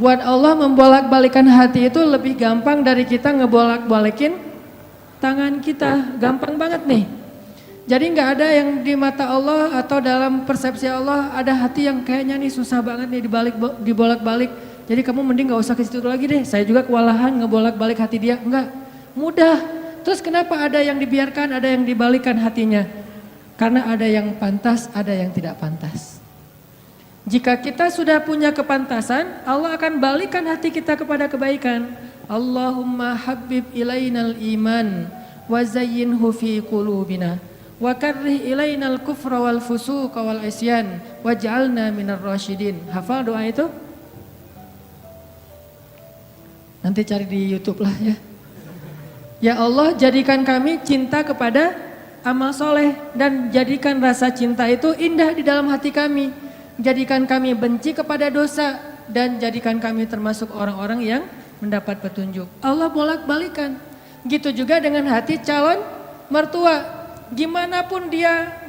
Buat Allah membolak-balikan hati itu lebih gampang dari kita ngebolak-balikin tangan kita. Gampang banget nih. Jadi nggak ada yang di mata Allah atau dalam persepsi Allah ada hati yang kayaknya nih susah banget nih dibolak-balik. Jadi kamu mending nggak usah ke situ lagi deh. Saya juga kewalahan ngebolak-balik hati dia. Enggak, mudah. Terus kenapa ada yang dibiarkan, ada yang dibalikan hatinya? Karena ada yang pantas, ada yang tidak pantas. Jika kita sudah punya kepantasan, Allah akan balikan hati kita kepada kebaikan. Allahumma habib ilainal iman wa zayyinhu fi qulubina wa karrih ilainal kufra wal fusuqa wal isyan waj'alna minar rasyidin. Hafal doa itu? Nanti cari di YouTube lah ya. Ya Allah, jadikan kami cinta kepada amal soleh dan jadikan rasa cinta itu indah di dalam hati kami. Jadikan kami benci kepada dosa dan jadikan kami termasuk orang-orang yang mendapat petunjuk. Allah bolak-balikan. Gitu juga dengan hati calon mertua. Gimana pun dia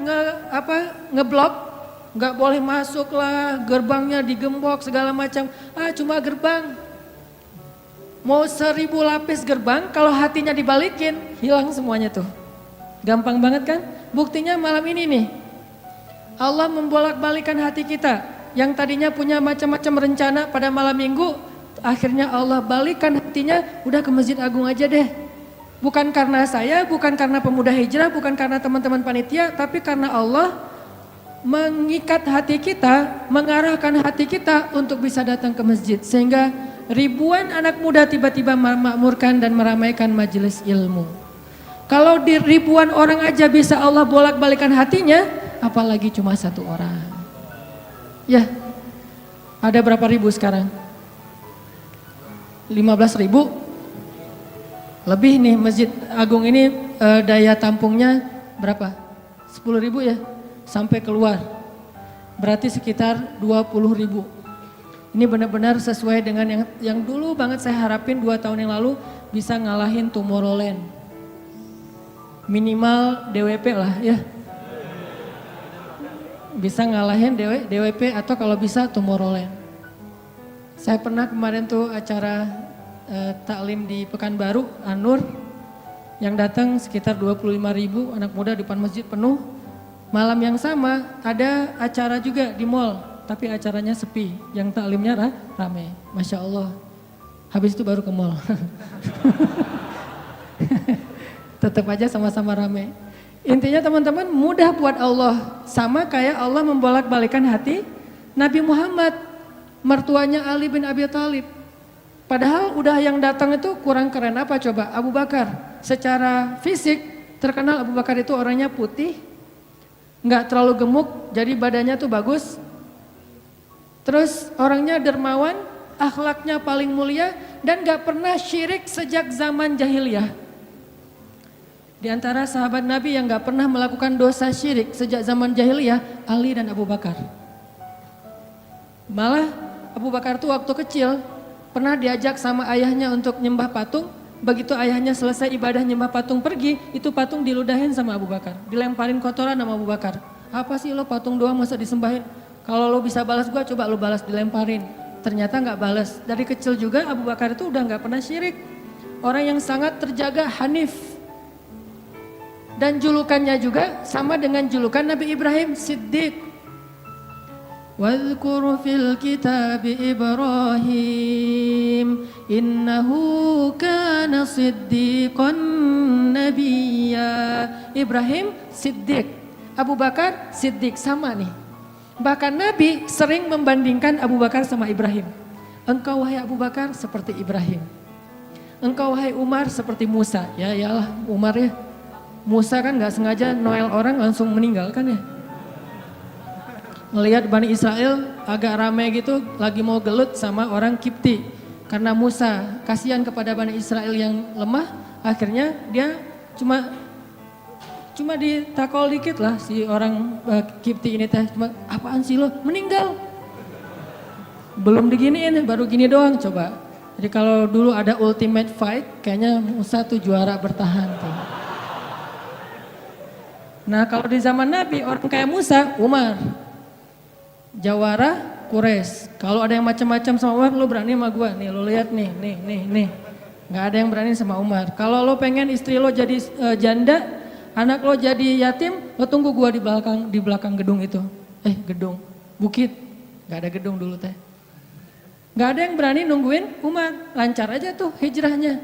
ngeblok, nggak boleh masuk lah, gerbangnya digembok segala macam. Cuma gerbang. Mau 1000 lapis gerbang, kalau hatinya dibalikin, hilang semuanya tuh. Gampang banget kan? Buktinya malam ini nih. Allah membolak-balikan hati kita yang tadinya punya macam-macam rencana pada malam minggu, akhirnya Allah balikan hatinya, udah ke Masjid Agung aja deh. Bukan karena saya, bukan karena pemuda hijrah, bukan karena teman-teman panitia, tapi karena Allah mengikat hati kita, mengarahkan hati kita untuk bisa datang ke masjid. Sehingga ribuan anak muda tiba-tiba memakmurkan dan meramaikan majelis ilmu. Kalau di ribuan orang aja bisa Allah bolak-balikan hatinya, apalagi cuma satu orang. Ya, ada berapa ribu sekarang? 15.000? Lebih nih Masjid Agung ini daya tampungnya berapa? 10.000 ya? Sampai keluar. Berarti sekitar 20.000. Ini benar-benar sesuai dengan yang dulu banget saya harapin 2 tahun yang lalu bisa ngalahin Tomorrowland. Minimal DWP lah ya. Bisa ngalahin DWP atau kalau bisa Tomorrowland. Saya pernah kemarin tuh acara taklim di Pekanbaru, An-Nur, yang datang sekitar 25.000 anak muda di depan masjid penuh. Malam yang sama ada acara juga di mall, tapi acaranya sepi, yang taklimnya rame. Masya Allah. Habis itu baru ke mall. Tetap aja sama-sama rame. Intinya teman-teman mudah buat Allah. Sama kayak Allah membolak-balikan hati Nabi Muhammad, mertuanya Ali bin Abi Thalib. Padahal udah yang datang itu kurang keren apa coba? Abu Bakar. Secara fisik terkenal Abu Bakar itu orangnya putih, nggak terlalu gemuk, jadi badannya tuh bagus. Terus orangnya dermawan, akhlaknya paling mulia dan nggak pernah syirik sejak zaman jahiliyah. Di antara sahabat Nabi yang gak pernah melakukan dosa syirik sejak zaman jahiliyah, Ali dan Abu Bakar. Malah Abu Bakar tuh waktu kecil pernah diajak sama ayahnya untuk nyembah patung. Begitu ayahnya selesai ibadah nyembah patung pergi, itu patung diludahin sama Abu Bakar. Dilemparin kotoran sama Abu Bakar. Apa sih lo patung doang masa disembahin? Kalau lo bisa balas gua, coba lo balas, dilemparin. Ternyata gak balas. Dari kecil juga Abu Bakar itu udah gak pernah syirik. Orang yang sangat terjaga, hanif. Dan julukannya juga sama dengan julukan Nabi Ibrahim, Siddiq. Wadhkur fil kitab Ibrahim innahu kana siddiqan nabiyya. Ibrahim Siddiq, Abu Bakar Siddiq, sama nih. Bahkan Nabi sering membandingkan Abu Bakar sama Ibrahim. Engkau wahai Abu Bakar seperti Ibrahim. Engkau wahai Umar seperti Musa. Ya iyalah Umar ya. Musa kan gak sengaja noel orang langsung meninggal kan ya. Ngelihat Bani Israel agak ramai gitu lagi mau gelut sama orang Kipti. Karena Musa kasihan kepada Bani Israel yang lemah, akhirnya dia cuma ditakol dikit lah si orang Kipti ini teh. Cuma apaan sih lo? Meninggal. Belum diginiin, baru gini doang coba. Jadi kalau dulu ada ultimate fight, kayaknya Musa tuh juara bertahan tuh. Nah kalau di zaman Nabi orang kayak Musa, Umar, Jawara Quraisy. Kalau ada yang macam-macam sama Umar, lo berani sama gue. Nih lo lihat nih. Nggak ada yang berani sama Umar. Kalau lo pengen istri lo jadi janda, anak lo jadi yatim, lo tunggu gue di belakang gedung itu. Gedung, bukit. Nggak ada gedung dulu teh. Nggak ada yang berani nungguin Umar. Lancar aja tuh hijrahnya.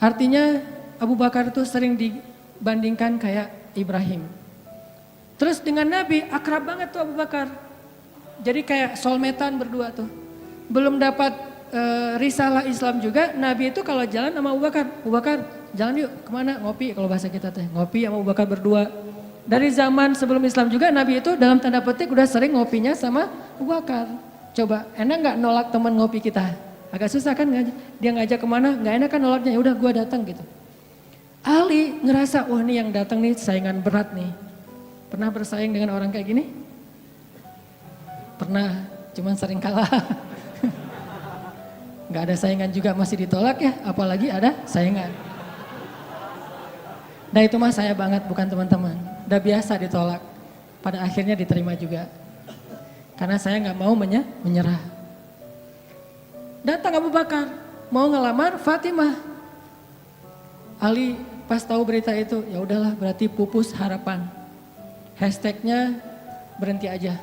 Artinya Abu Bakar tuh sering dibandingkan kayak Ibrahim. Terus dengan Nabi akrab banget tuh Abu Bakar. Jadi kayak soulmate-an berdua tuh. Belum dapat risalah Islam juga, Nabi itu kalau jalan sama Abu Bakar jalan yuk kemana, ngopi kalau bahasa kita teh, ngopi sama Abu Bakar berdua. Dari zaman sebelum Islam juga Nabi itu dalam tanda petik udah sering ngopinya sama Abu Bakar. Coba enak gak nolak teman ngopi kita? Agak susah kan, dia ngajak kemana, gak enak kan nolaknya, ya udah gue datang gitu. Ali ngerasa, wah nih yang datang nih saingan berat nih. Pernah bersaing dengan orang kayak gini? Pernah, cuman sering kalah. Gak ada saingan juga masih ditolak ya, apalagi ada saingan. Nah itu mah saya banget, bukan teman-teman. Udah biasa ditolak, pada akhirnya diterima juga. Karena saya gak mau menyerah. Datang Abu Bakar, mau ngelamar Fatimah. Ali pas tahu berita itu, ya udahlah berarti pupus harapan. Hashtagnya berhenti aja.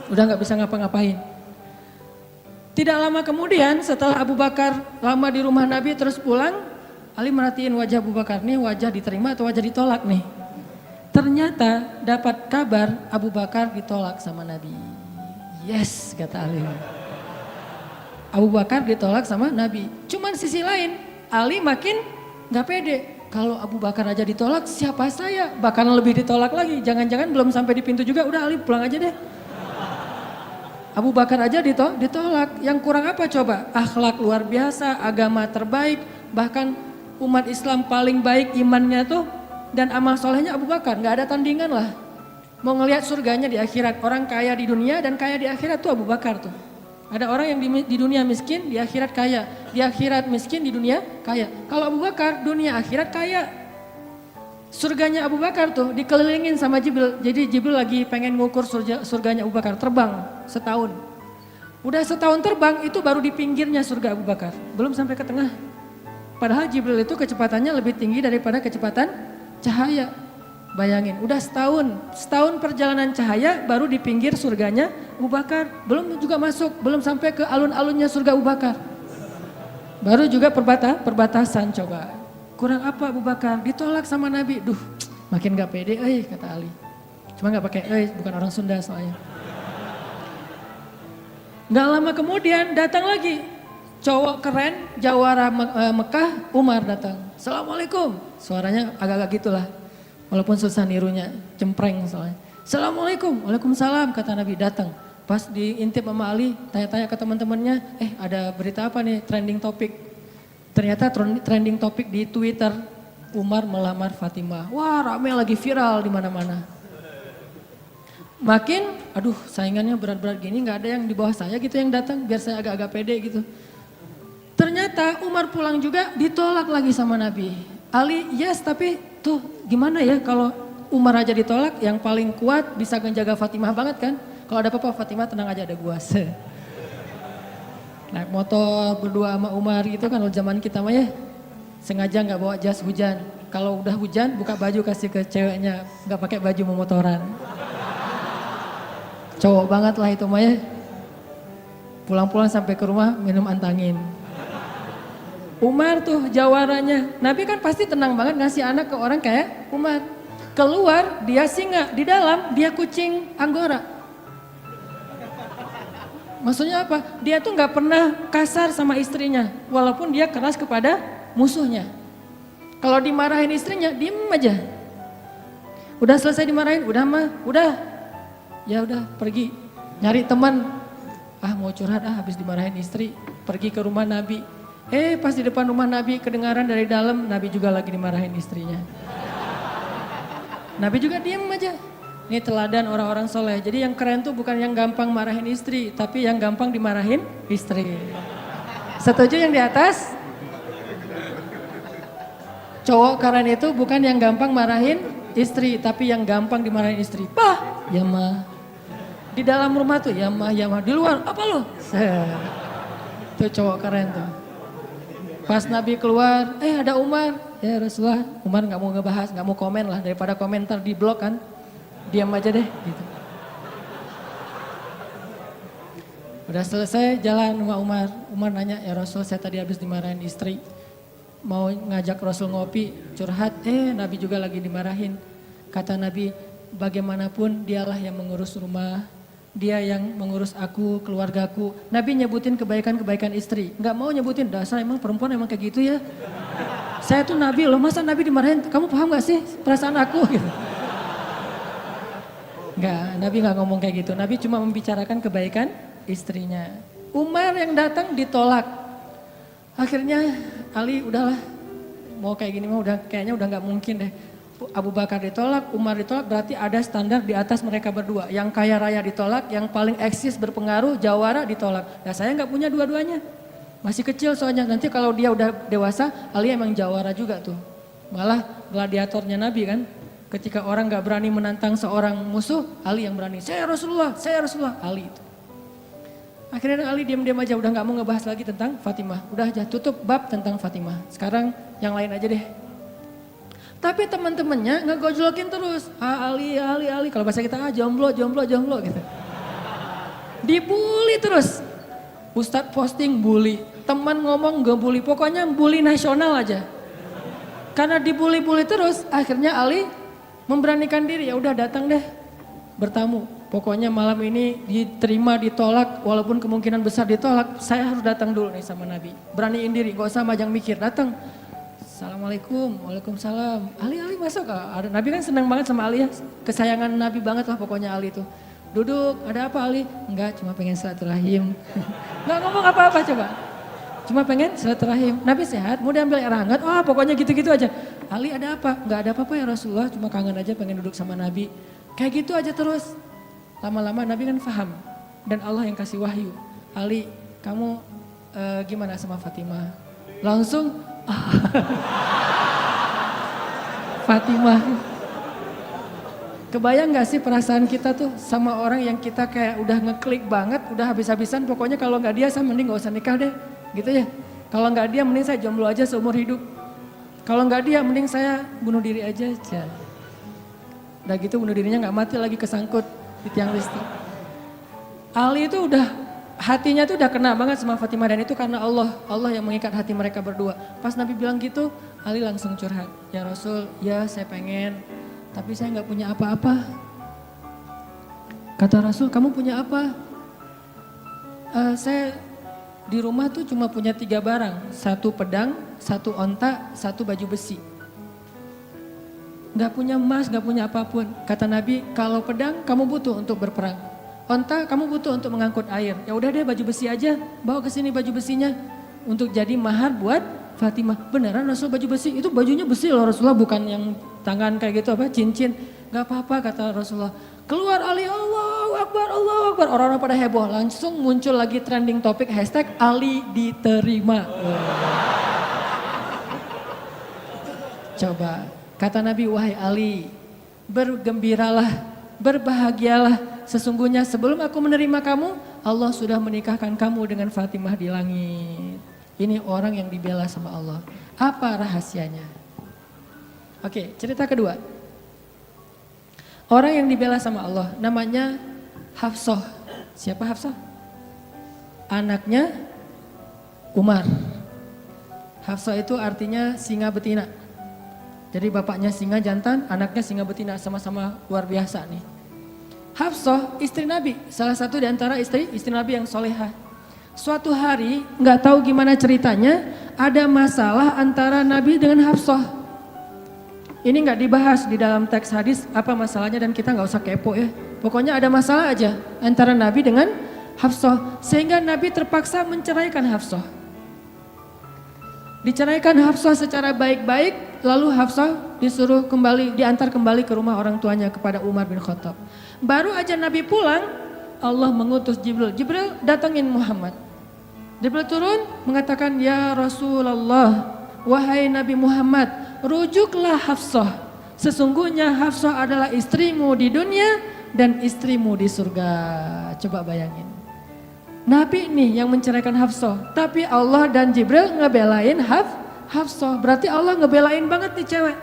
Udah gak bisa ngapa-ngapain. Tidak lama kemudian setelah Abu Bakar lama di rumah Nabi terus pulang, Ali merhatiin wajah Abu Bakar, nih wajah diterima atau wajah ditolak nih. Ternyata dapat kabar Abu Bakar ditolak sama Nabi. Yes, kata Ali. Abu Bakar ditolak sama Nabi. Cuman sisi lain, Ali makin gak pede. Kalau Abu Bakar aja ditolak, siapa saya? Bahkan lebih ditolak lagi. Jangan-jangan belum sampai di pintu juga, udah Ali pulang aja deh. Abu Bakar aja ditolak. Yang kurang apa coba? Akhlak luar biasa, agama terbaik, bahkan umat Islam paling baik imannya tuh dan amal solehnya Abu Bakar. Gak ada tandingan lah. Mau ngelihat surganya di akhirat. Orang kaya di dunia dan kaya di akhirat tuh Abu Bakar tuh. Ada orang yang di dunia miskin, di akhirat kaya. Di akhirat miskin, di dunia kaya. Kalau Abu Bakar, dunia akhirat kaya. Surganya Abu Bakar tuh dikelilingin sama Jibril. Jadi Jibril lagi pengen ngukur surganya Abu Bakar. Terbang setahun. Udah setahun terbang itu baru di pinggirnya surga Abu Bakar. Belum sampai ke tengah. Padahal Jibril itu kecepatannya lebih tinggi daripada kecepatan cahaya. Bayangin, udah setahun perjalanan cahaya baru di pinggir surganya Abu Bakar. Belum juga masuk, belum sampai ke alun-alunnya surga Abu Bakar. Baru juga perbatasan coba. Kurang apa Abu Bakar? Ditolak sama Nabi. Duh, makin gak pede, kata Ali. Cuma gak pakai bukan orang Sunda soalnya. Gak lama kemudian datang lagi. Cowok keren, jawara Mekah, Umar datang. Assalamualaikum. Suaranya agak-agak gitulah. Walaupun susah nirunya, cempreng soalnya. Assalamualaikum, waalaikumsalam kata Nabi datang. Pas diintip sama Ali, tanya-tanya ke teman-temannya, ada berita apa nih trending topik. Ternyata trending topik di Twitter, Umar melamar Fatimah. Wah rame lagi viral di mana-mana. Makin, aduh saingannya berat-berat gini gak ada yang di bawah saya gitu yang datang, biar saya agak-agak pede gitu. Ternyata Umar pulang juga ditolak lagi sama Nabi. Ali yes tapi tuh gimana ya kalau Umar aja ditolak yang paling kuat bisa menjaga Fatimah banget kan. Kalau ada apa-apa Fatimah tenang aja ada gua. Naik motor berdua sama Umar gitu kan zaman kita mah ya. Sengaja gak bawa jas hujan. Kalau udah hujan buka baju kasih ke ceweknya. Gak pakai baju memotoran. Cowok banget lah itu mah ya. Pulang-pulang sampai ke rumah minum antangin. Umar tuh jawarannya, Nabi kan pasti tenang banget ngasih anak ke orang kayak Umar. Keluar dia singa, di dalam dia kucing Anggora. Maksudnya apa? Dia tuh gak pernah kasar sama istrinya, walaupun dia keras kepada musuhnya. Kalau dimarahin istrinya, diem aja. Udah selesai dimarahin, udah. Ya udah pergi, nyari teman. Mau curhat habis dimarahin istri, pergi ke rumah Nabi. Pas di depan rumah Nabi kedengaran dari dalam, Nabi juga lagi dimarahin istrinya. Nabi juga diem aja. Ini teladan orang-orang soleh. Jadi yang keren tuh bukan yang gampang marahin istri, tapi yang gampang dimarahin istri. Setuju yang di atas? Cowok keren itu bukan yang gampang marahin istri, tapi yang gampang dimarahin istri. Pah, ya mah. Di dalam rumah tuh ya mah, di luar apa lo? Tuh cowok keren tuh. Pas Nabi keluar, ada Umar. Ya Rasulullah, Umar gak mau ngebahas, gak mau komen lah. Daripada komentar di blog kan, diam aja deh gitu. Udah selesai jalan sama Umar. Umar nanya, ya Rasul saya tadi habis dimarahin istri. Mau ngajak Rasul ngopi, curhat, Nabi juga lagi dimarahin. Kata Nabi, bagaimanapun dialah yang mengurus rumah. Dia yang mengurus aku, keluargaku. Nabi nyebutin kebaikan-kebaikan istri. Nggak mau nyebutin, dasar emang perempuan emang kayak gitu ya. Saya tuh Nabi loh, masa Nabi dimarahin? Kamu paham gak sih perasaan aku? Gitu. Nggak, Nabi nggak ngomong kayak gitu. Nabi cuma membicarakan kebaikan istrinya. Umar yang datang ditolak. Akhirnya Ali udahlah, mau kayak gini mah kayaknya udah nggak mungkin deh. Abu Bakar ditolak, Umar ditolak, berarti ada standar di atas mereka berdua. Yang kaya raya ditolak, yang paling eksis berpengaruh, jawara ditolak. Nah saya nggak punya dua-duanya, masih kecil soalnya. Nanti kalau dia udah dewasa, Ali emang jawara juga tuh. Malah gladiatornya Nabi kan, ketika orang nggak berani menantang seorang musuh, Ali yang berani. Saya Rasulullah, Ali itu. Akhirnya Ali diam-diam aja, udah nggak mau ngebahas lagi tentang Fatimah. Udah aja tutup bab tentang Fatimah. Sekarang yang lain aja deh. Tapi teman-temannya ngegojlokin terus. Ali. Kalau bahasa kita jomblo gitu. Dibully terus. Ustadz posting bully. Teman ngomong gak bully. Pokoknya bully nasional aja. Karena dibully-bully terus, akhirnya Ali memberanikan diri. Ya udah datang deh bertamu. Pokoknya malam ini diterima, ditolak. Walaupun kemungkinan besar ditolak, saya harus datang dulu nih sama Nabi. Beraniin diri, gak usah majang mikir. Datang. Assalamualaikum, waalaikumsalam. Ali masuk. Nabi kan senang banget sama Ali ya. Kesayangan Nabi banget lah pokoknya Ali itu. Duduk, ada apa Ali? Enggak, cuma pengen silaturahim. Enggak ngomong apa-apa coba. Cuma pengen silaturahim. Nabi sehat, mau diambil air hangat. Oh pokoknya gitu-gitu aja. Ali ada apa? Enggak ada apa-apa ya Rasulullah. Cuma kangen aja pengen duduk sama Nabi. Kayak gitu aja terus. Lama-lama Nabi kan paham. Dan Allah yang kasih wahyu. Ali, kamu gimana sama Fatimah? Langsung Fatimah. Kebayang gak sih perasaan kita tuh sama orang yang kita kayak udah ngeklik banget, udah habis-habisan, pokoknya kalau gak dia saya mending gak usah nikah deh, gitu ya. Kalau gak dia mending saya jomblo aja seumur hidup. Kalau gak dia mending saya bunuh diri aja. Udah gitu bunuh dirinya gak mati lagi kesangkut di tiang listrik. Ali itu udah hatinya tuh udah kena banget sama Fatimah dan itu karena Allah yang mengikat hati mereka berdua. Pas Nabi bilang gitu, Ali langsung curhat. Ya Rasul, ya saya pengen, tapi saya nggak punya apa-apa. Kata Rasul, kamu punya apa? Saya di rumah tuh cuma punya 3 barang. 1 pedang, 1 onta, 1 baju besi. Nggak punya emas, nggak punya apapun. Kata Nabi, kalau pedang kamu butuh untuk berperang. Onta kamu butuh untuk mengangkut air. Ya udah deh baju besi aja, bawa ke sini baju besinya untuk jadi mahar buat Fatimah. Beneran Rasul baju besi? Itu bajunya besi loh Rasulullah, bukan yang tangan kayak gitu apa cincin. Gak apa-apa kata Rasulullah. Keluar Ali, Allahu Akbar, Allahu Akbar. Orang-orang pada heboh, langsung muncul lagi trending topik hashtag Ali diterima. Coba, kata Nabi, wahai Ali, bergembiralah, berbahagialah. Sesungguhnya sebelum aku menerima kamu, Allah sudah menikahkan kamu dengan Fatimah di langit. Ini orang yang dibela sama Allah. Apa rahasianya? Oke, cerita kedua. Orang yang dibela sama Allah namanya Hafsah. Siapa Hafsah? Anaknya Umar. Hafsah itu artinya singa betina. Jadi bapaknya singa jantan, anaknya singa betina, sama-sama luar biasa nih. Hafsah istri Nabi, salah satu di antara istri Nabi yang solehah. Suatu hari nggak tahu gimana ceritanya, ada masalah antara Nabi dengan Hafsah. Ini nggak dibahas di dalam teks hadis apa masalahnya dan kita nggak usah kepo ya. Pokoknya ada masalah aja antara Nabi dengan Hafsah, sehingga Nabi terpaksa menceraikan Hafsah. Diceraikan Hafsah secara baik-baik, lalu Hafsah disuruh diantar kembali ke rumah orang tuanya kepada Umar bin Khattab. Baru aja Nabi pulang, Allah mengutus Jibril. Jibril datangin Muhammad. Jibril turun mengatakan, ya Rasulullah, wahai Nabi Muhammad, rujuklah Hafsah. Sesungguhnya Hafsah adalah istrimu di dunia, dan istrimu di surga. Coba bayangin. Nabi nih yang menceraikan Hafsah, tapi Allah dan Jibril ngebelain Hafsah. Berarti Allah ngebelain banget nih cewek.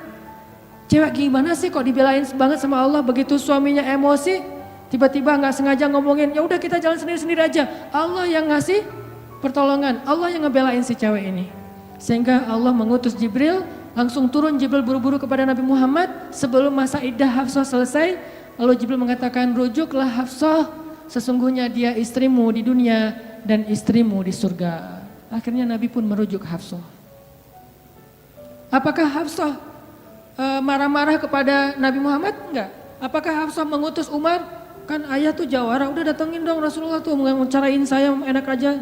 Cewek gimana sih kok dibelain banget sama Allah, begitu suaminya emosi, tiba-tiba nggak sengaja ngomongin, ya udah kita jalan sendiri-sendiri aja. Allah yang ngasih pertolongan, Allah yang ngebelain si cewek ini. Sehingga Allah mengutus Jibril, langsung turun Jibril buru-buru kepada Nabi Muhammad sebelum masa iddah Hafsah selesai. Lalu Jibril mengatakan, rujuklah Hafsah, sesungguhnya dia istrimu di dunia dan istrimu di surga. Akhirnya Nabi pun merujuk Hafsah. Apakah Hafsah marah-marah kepada Nabi Muhammad? Enggak. Apakah Hafsah mengutus Umar? Kan ayah tuh jawara, udah datengin dong Rasulullah tuh, ngecarain saya enak aja.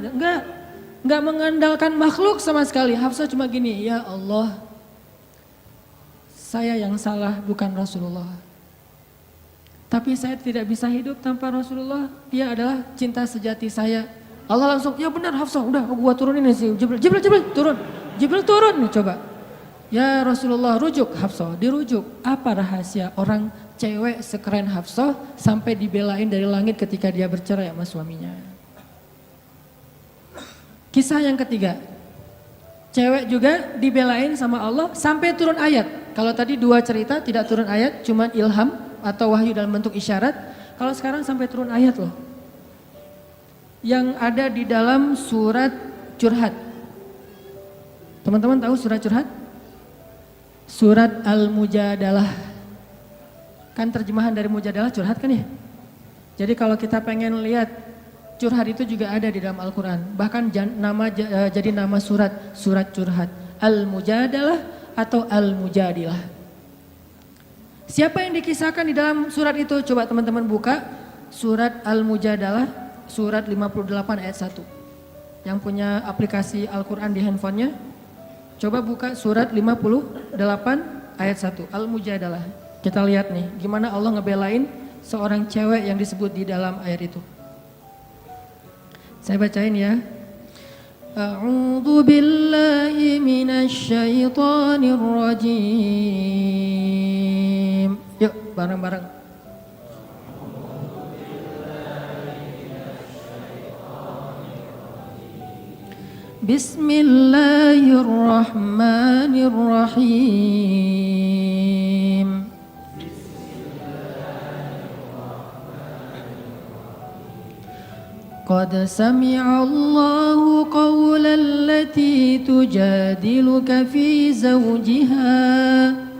Enggak mengandalkan makhluk sama sekali. Hafsah cuma gini, ya Allah, saya yang salah bukan Rasulullah. Tapi saya tidak bisa hidup tanpa Rasulullah, dia adalah cinta sejati saya. Allah langsung, ya benar Hafsah, udah gua turunin sih Jibril. Jibril turun. Jibril turun nih coba. Ya Rasulullah, rujuk Hafsah, dirujuk. Apa rahasia orang cewek sekeren Hafsah sampai dibelain dari langit ketika dia bercerai sama suaminya? Kisah yang ketiga, cewek juga dibelain sama Allah sampai turun ayat. Kalau tadi dua cerita tidak turun ayat, cuman ilham atau wahyu dalam bentuk isyarat. Kalau sekarang sampai turun ayat loh. Yang ada di dalam surat Curhat. Teman-teman tahu surat Curhat? Surat Al-Mujadalah. Kan terjemahan dari Mujadalah curhat kan ya? Jadi kalau kita pengen lihat curhat itu juga ada di dalam Al-Quran. Bahkan jadi nama surat Curhat. Al-Mujadalah atau Al-Mujadilah. Siapa yang dikisahkan di dalam surat itu? Coba teman-teman buka surat Al-Mujadalah, surat 58 ayat 1. Yang punya aplikasi Al-Quran di handphonenya, coba buka surat 58 ayat 1, Al-Mujadalah. Kita lihat nih, gimana Allah ngebelain seorang cewek yang disebut di dalam ayat itu. Saya bacain ya. A'udzu billahi minasy syaithanir rajim. Yuk, bareng-bareng. Bismillahirrahmanirrahim. Qad sami'a Allahu qawla allati tujadiluka fi zawjiha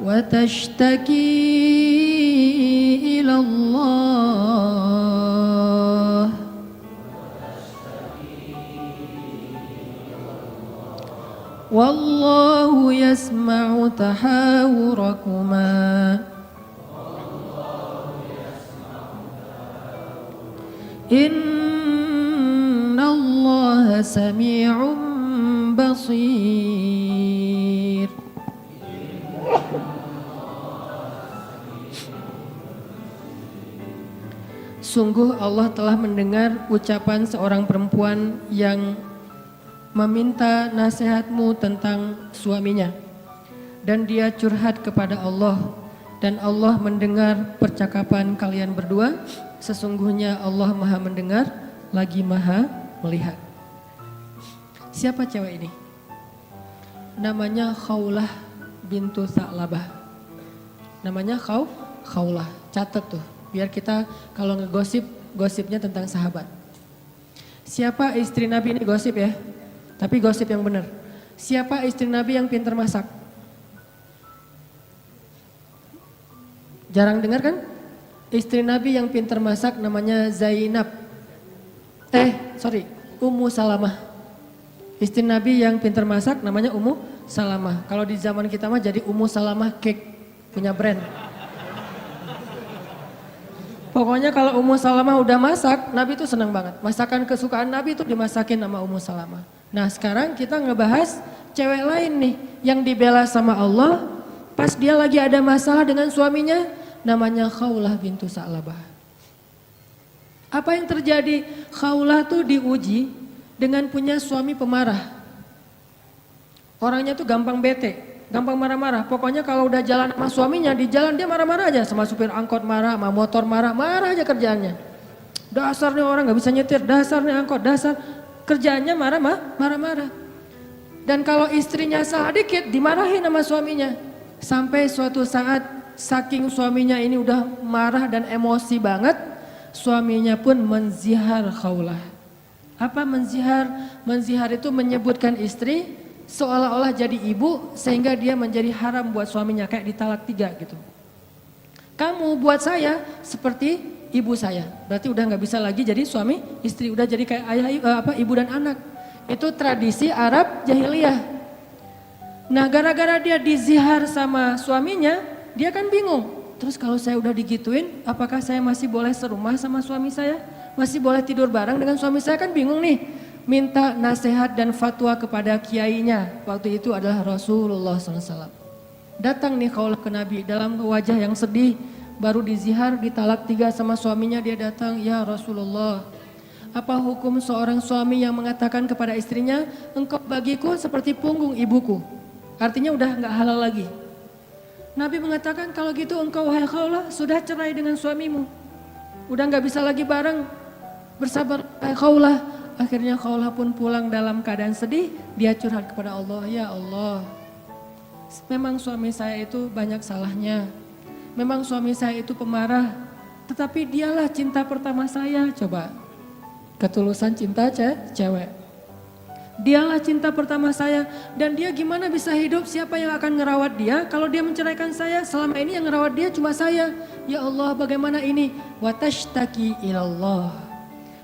وتشتكي إلى الله والله يسمع تحاوركما إن الله سميع بصير. Sungguh Allah telah mendengar ucapan seorang perempuan yang meminta nasihatmu tentang suaminya. Dan dia curhat kepada Allah. Dan Allah mendengar percakapan kalian berdua. Sesungguhnya Allah maha mendengar, lagi maha melihat. Siapa cewek ini? Namanya Khawlah bintu Tha'labah. Namanya Khawlah, catat tuh. Biar kita kalau ngegosip, gosipnya tentang sahabat. Siapa istri Nabi ini gosip ya? Tapi gosip yang benar. Siapa istri Nabi yang pintar masak? Jarang dengar kan? Istri Nabi yang pintar masak namanya Zainab. Ummu Salamah. Istri Nabi yang pintar masak namanya Ummu Salamah. Kalau di zaman kita mah jadi Ummu Salamah Cake, punya brand. Pokoknya kalau Ummu Salamah udah masak, Nabi itu senang banget. Masakan kesukaan Nabi itu dimasakin sama Ummu Salamah. Nah sekarang kita ngebahas cewek lain nih yang dibela sama Allah pas dia lagi ada masalah dengan suaminya, namanya Khawlah bintu Tha'labah. Apa yang terjadi? Khawlah tuh diuji dengan punya suami pemarah. Orangnya tuh gampang bete, gampang marah-marah. Pokoknya kalau udah jalan sama suaminya, di jalan dia marah-marah aja. Sama supir angkot marah, sama motor marah, marah aja kerjaannya. Dasar nih orang gak bisa nyetir, dasar nih angkot, dasar. Kerjaannya marah-marah. Dan kalau istrinya salah dikit, dimarahin sama suaminya. Sampai suatu saat, saking suaminya ini udah marah dan emosi banget, suaminya pun menzihar khaulah. Apa menzihar? Menzihar itu menyebutkan istri seolah-olah jadi ibu sehingga dia menjadi haram buat suaminya, kayak ditalak 3 gitu. Kamu buat saya seperti ibu saya, berarti udah nggak bisa lagi jadi suami istri, udah jadi kayak ayah ibu dan anak. Itu tradisi Arab jahiliyah. Nah gara-gara dia dizihar sama suaminya, dia kan bingung. Terus kalau saya udah digituin, apakah saya masih boleh serumah sama suami saya? Masih boleh tidur bareng dengan suami saya? Kan bingung nih. Minta nasihat dan fatwa kepada kiainya. Waktu itu adalah Rasulullah SAW. Datang nih kaulah ke Nabi dalam wajah yang sedih. Baru dizihar, ditalak 3 sama suaminya, dia datang, ya Rasulullah. Apa hukum seorang suami yang mengatakan kepada istrinya, engkau bagiku seperti punggung ibuku. Artinya udah gak halal lagi. Nabi mengatakan kalau gitu engkau wahai Khawlah sudah cerai dengan suamimu. Udah gak bisa lagi bareng. Bersabar wahai Khawlah. Akhirnya Khawlah pun pulang dalam keadaan sedih, dia curhat kepada Allah, ya Allah, memang suami saya itu banyak salahnya, memang suami saya itu pemarah, tetapi dialah cinta pertama saya. Coba, ketulusan cinta cewek. Dialah cinta pertama saya dan dia gimana bisa hidup, siapa yang akan ngerawat dia kalau dia menceraikan saya? Selama ini yang ngerawat dia cuma saya. Ya Allah bagaimana ini? Watashtaki ilallah.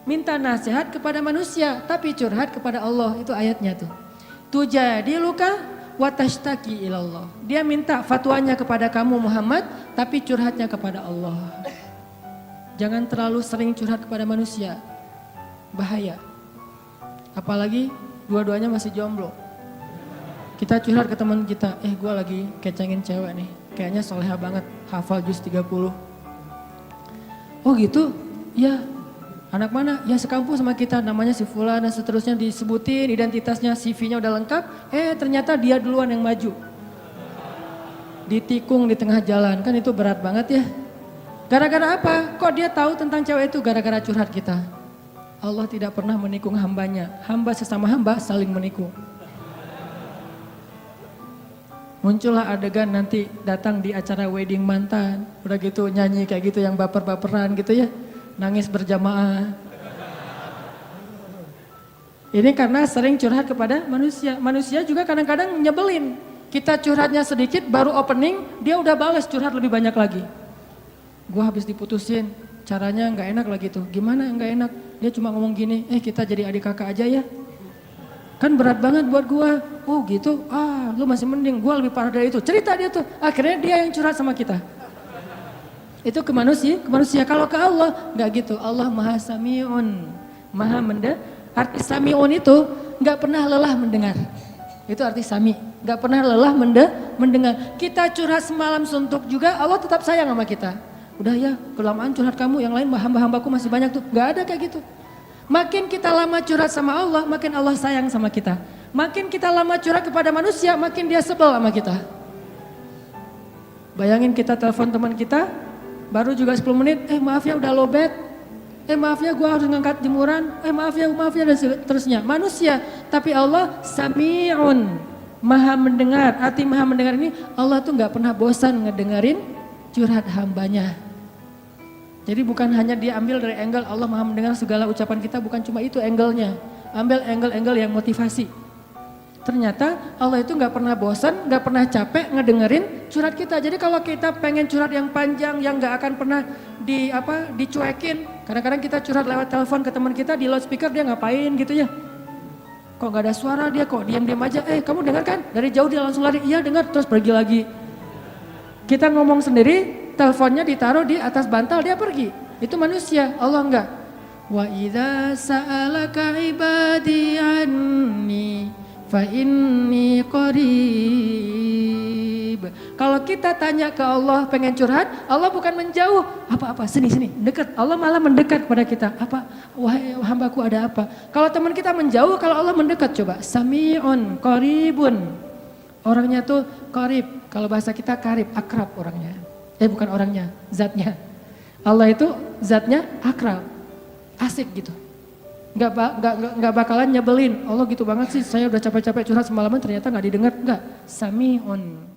Minta nasihat kepada manusia tapi curhat kepada Allah, itu ayatnya tuh. Tujadi luka watashtaki ilallah. Dia minta fatwanya kepada kamu Muhammad tapi curhatnya kepada Allah. Jangan terlalu sering curhat kepada manusia. Bahaya. Apalagi dua-duanya masih jomblo. Kita curhat ke teman kita, gue lagi kecengin cewek nih. Kayaknya soleha banget, hafal juz 30. Oh gitu? Ya. Anak mana? Ya sekampus sama kita, namanya si Fulan dan seterusnya disebutin, identitasnya, CV-nya udah lengkap. Ternyata dia duluan yang maju. Ditikung di tengah jalan, kan itu berat banget ya. Gara-gara apa? Kok dia tahu tentang cewek itu? Gara-gara curhat kita. Allah tidak pernah menikung hambanya. Hamba sesama hamba saling menikung. Muncullah adegan nanti datang di acara wedding mantan. Udah gitu nyanyi kayak gitu yang baper-baperan gitu ya. Nangis berjamaah. Ini karena sering curhat kepada manusia. Manusia juga kadang-kadang nyebelin. Kita curhatnya sedikit baru opening, dia udah balas curhat lebih banyak lagi. Gua habis diputusin, caranya nggak enak lagi tuh. Gimana nggak enak? Dia cuma ngomong gini, kita jadi adik kakak aja ya. Kan berat banget buat gua. Oh gitu, lu masih mending, gua lebih parah dari itu. Cerita dia tuh, akhirnya dia yang curhat sama kita. Itu ke manusia. Kalau ke Allah nggak gitu. Allah Maha Sami'un, Maha mendengar. Arti Sami'un itu nggak pernah lelah mendengar. Itu arti Sami, nggak pernah lelah mendengar. Kita curhat semalam suntuk juga, Allah tetap sayang sama kita. Udah ya, kelamaan curhat kamu, yang lain hamba-hambaku masih banyak tuh. Nggak ada kayak gitu. Makin kita lama curhat sama Allah, makin Allah sayang sama kita. Makin kita lama curhat kepada manusia, makin dia sebel sama kita. Bayangin kita telepon teman kita, baru juga 10 menit, maaf ya udah lowbat, maaf ya gue harus ngangkat jemuran, maaf ya dan seterusnya. Manusia, tapi Allah Sami'un, Maha mendengar. Arti Maha mendengar ini, Allah tuh gak pernah bosan ngedengerin curhat hambanya. Jadi bukan hanya dia ambil dari angle Allah Maha mendengar segala ucapan kita, bukan cuma itu angle-nya. Ambil angle-angle yang motivasi. Ternyata Allah itu gak pernah bosan, gak pernah capek ngedengerin curhat kita. Jadi kalau kita pengen curhat yang panjang, yang gak akan pernah dicuekin. Kadang-kadang kita curhat lewat telepon ke teman kita, di loudspeaker dia ngapain gitu ya. Kok gak ada suara dia, kok diam-diam aja. Kamu dengar kan? Dari jauh dia langsung lari, iya dengar, terus pergi lagi. Kita ngomong sendiri, teleponnya ditaruh di atas bantal, dia pergi. Itu manusia, Allah enggak. Wa idza sa'alaka ibadi anni fa inni qarib. Kalau kita tanya ke Allah pengen curhat, Allah bukan menjauh. Apa-apa, sini, dekat. Allah malah mendekat pada kita. Apa? Wahai hambaku ada apa? Kalau teman kita menjauh, kalau Allah mendekat coba. Sami'un, qaribun. Orangnya tuh qarib. Kalau bahasa kita karib, akrab orangnya. Bukan orangnya, zatnya. Allah itu zatnya akrab. Asik gitu. Nggak bakalan nyebelin. Allah gitu banget sih, saya udah capek-capek curhat semalaman ternyata nggak didengar. Nggak. Sami'un.